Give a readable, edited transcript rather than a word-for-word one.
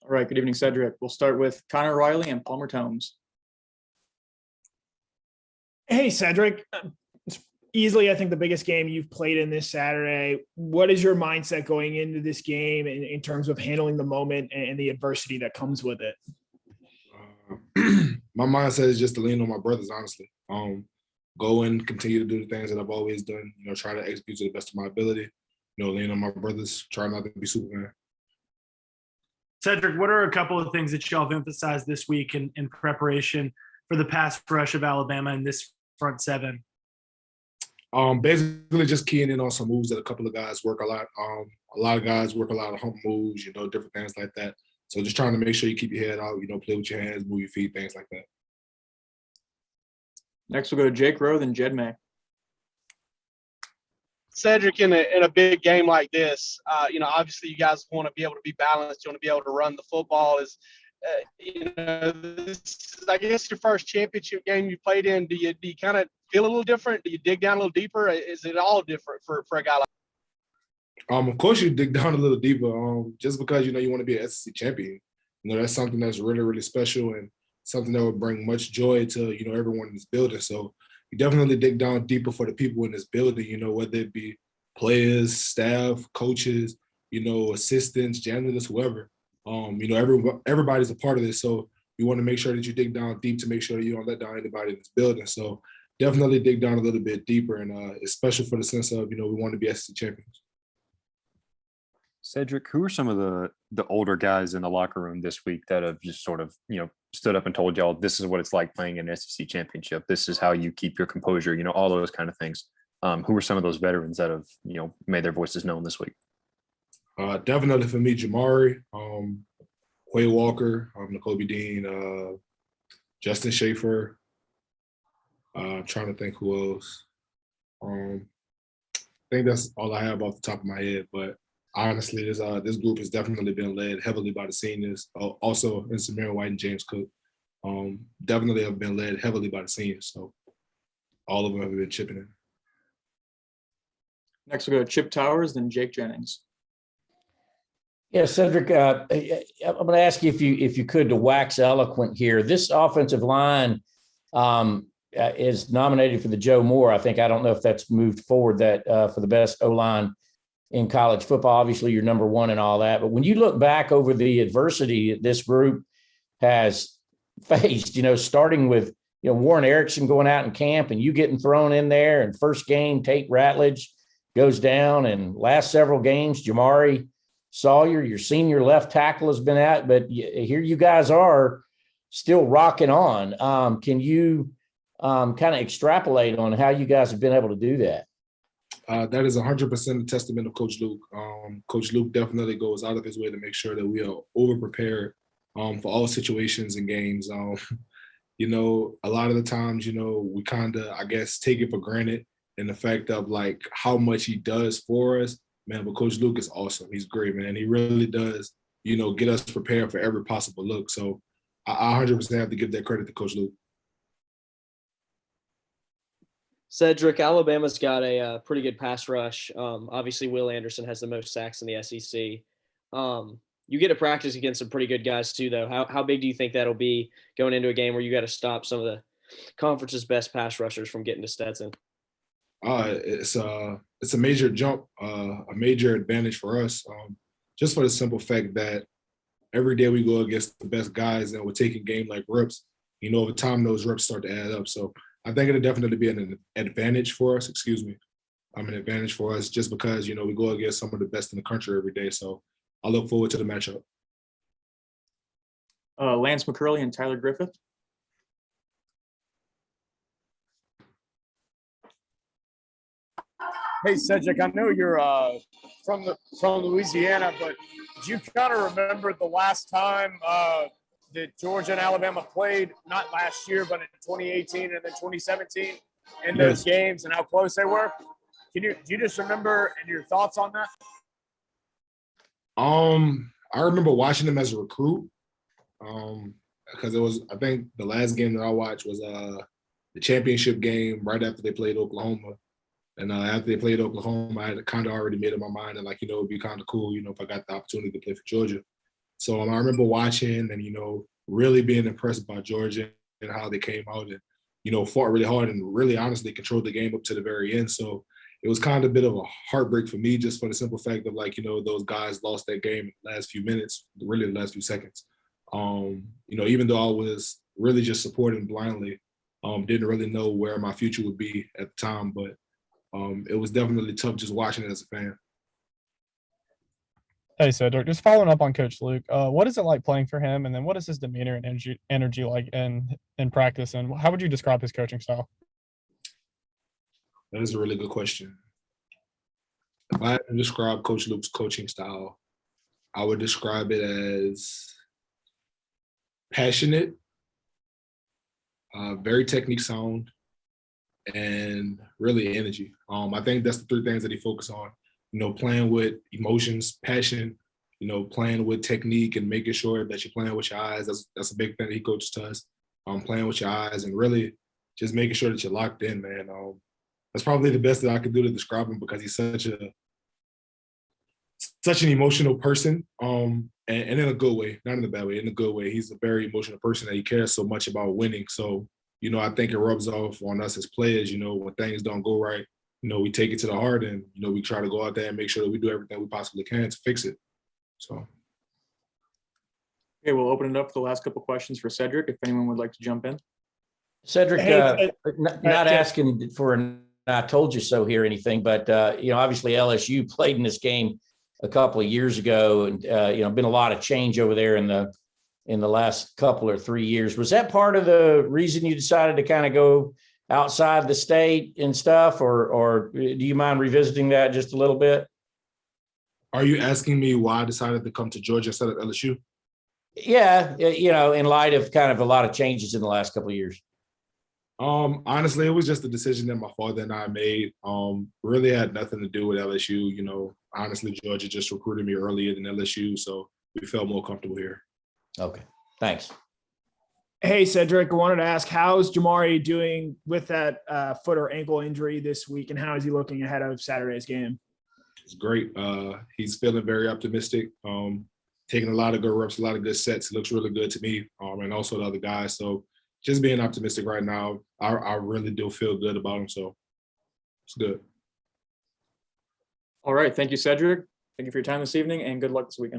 All right, good evening, Sedrick. We'll start with Connor Riley and Palmer Tomes. Hey, Sedrick. It's easily, I think, the biggest game you've played in this Saturday. What is your mindset going into this game in terms of handling the moment and the adversity that comes with it? My mindset is just to lean on my brothers, honestly. Go and continue to do the things that I've always done, try to execute to the best of my ability, lean on my brothers, try not to be Superman. Sedrick, what are a couple of things that y'all have emphasized this week in preparation for the pass rush of Alabama in this front seven? Basically just keying in on some moves that a couple of guys work a lot. A lot of guys work a lot of hump moves, different things like that. So just trying to make sure you keep your head out, play with your hands, move your feet, things like that. Next, we'll go to Jake Rowe, then Jed May. Sedrick, in a big game like this, obviously you guys want to be able to be balanced. You want to be able to run the football. This is, I guess, your first championship game you played in. Do you kind of feel a little different? Do you dig down a little deeper? Is it all different for a guy like? Of course, you dig down a little deeper. Just because you want to be an SEC champion, that's something that's really, really special and something that would bring much joy to everyone in this building. So you definitely dig down deeper for the people in this building. Whether it be players, staff, coaches, assistants, janitors, whoever. Everybody's a part of this. So you want to make sure that you dig down deep to make sure that you don't let down anybody in this building. So definitely dig down a little bit deeper, and it's special for the sense of we want to be SEC champions. Sedrick, who are some of the older guys in the locker room this week that have just sort of, stood up and told y'all this is what it's like playing an SEC championship? This is how you keep your composure, all those kind of things. Who are some of those veterans that have, made their voices known this week? Definitely for me, Jamari, Quay Walker, N'Kobe Dean, Justin Schaefer. I'm trying to think who else. I think that's all I have off the top of my head, but honestly, this group has definitely been led heavily by the seniors. Also, in Samir White and James Cook, definitely have been led heavily by the seniors. So all of them have been chipping in. Next, we'll go to Chip Towers, then Jake Jennings. Yeah, Sedrick, I'm going to ask you if you could to wax eloquent here. This offensive line is nominated for the Joe Moore. I don't know if that's moved forward for the best O-line in college football. Obviously, you're number one and all that. But when you look back over the adversity this group has faced, starting with, Warren Erickson going out in camp and you getting thrown in there, and first game, Tate Ratledge goes down, and last several games, Jamari Sawyer, your senior left tackle, has been out, but here you guys are still rocking on. Can you kind of extrapolate on how you guys have been able to do that? That is 100% a testament of Coach Luke. Coach Luke definitely goes out of his way to make sure that we are over-prepared for all situations and games. A lot of the times, we kind of, I guess, take it for granted in the fact of, like, how much he does for us. Man, but Coach Luke is awesome. He's great, man. He really does, get us prepared for every possible look. So I 100% have to give that credit to Coach Luke. Sedrick, Alabama's got a pretty good pass rush. Obviously, Will Anderson has the most sacks in the SEC. You get to practice against some pretty good guys too, though. How big do you think that'll be going into a game where you got to stop some of the conference's best pass rushers from getting to Stetson? It's a major jump, a major advantage for us, just for the simple fact that every day we go against the best guys and we're taking game like reps. Over time those reps start to add up. So I think it'll definitely be an advantage for us. An advantage for us just because, we go against some of the best in the country every day. So I look forward to the matchup. Lance McCurley and Tyler Griffith. Hey, Sedrick, I know you're from Louisiana, but do you kind of remember the last time that Georgia and Alabama played, not last year, but in 2018 and then 2017 in those games and how close they were? Do you just remember and your thoughts on that? I remember watching them as a recruit because I think the last game that I watched was the championship game right after they played Oklahoma. And after they played Oklahoma, I had kind of already made up my mind and, it would be kind of cool, if I got the opportunity to play for Georgia. So I remember watching and, really being impressed by Georgia and how they came out and, fought really hard and really honestly controlled the game up to the very end. So it was kind of a bit of a heartbreak for me just for the simple fact of those guys lost that game in the last few minutes, really the last few seconds. Even though I was really just supporting blindly, didn't really know where my future would be at the time, but it was definitely tough just watching it as a fan. Hey, Cedric, just following up on Coach Luke, what is it like playing for him? And then what is his demeanor and energy like in practice? And how would you describe his coaching style? That is a really good question. If I had to describe Coach Luke's coaching style, I would describe it as passionate, very technique sound, and really energy. I think that's the three things that he focused on. Playing with emotions, passion, playing with technique and making sure that you're playing with your eyes. That's a big thing that he coaches to us. Playing with your eyes and really just making sure that you're locked in, man. That's probably the best that I could do to describe him because he's such an emotional person, and in a good way, not in a bad way, in a good way. He's a very emotional person that he cares so much about winning. So, I think it rubs off on us as players, when things don't go right, we take it to the heart and, we try to go out there and make sure that we do everything we possibly can to fix it. So. Okay, we'll open it up for the last couple questions for Sedrick, if anyone would like to jump in. Cedric, Hey, not asking for an "I told you so" here or anything, but obviously LSU played in this game a couple of years ago, and been a lot of change over there in the last couple or 3 years. Was that part of the reason you decided to kind of go outside the state and stuff, or do you mind revisiting that just a little bit? Are you asking me why I decided to come to Georgia instead of LSU? Yeah, in light of kind of a lot of changes in the last couple of years. Honestly, it was just a decision that my father and I made. Really had nothing to do with LSU. Honestly, Georgia just recruited me earlier than LSU, so we felt more comfortable here. Okay, thanks. Hey, Cedric, I wanted to ask, how's Jamari doing with that foot or ankle injury this week, and how is he looking ahead of Saturday's game? It's great. He's feeling very optimistic, taking a lot of good reps, a lot of good sets. It looks really good to me, and also the other guys. So just being optimistic right now, I really do feel good about him. So it's good. All right. Thank you, Sedrick. Thank you for your time this evening, and good luck this weekend.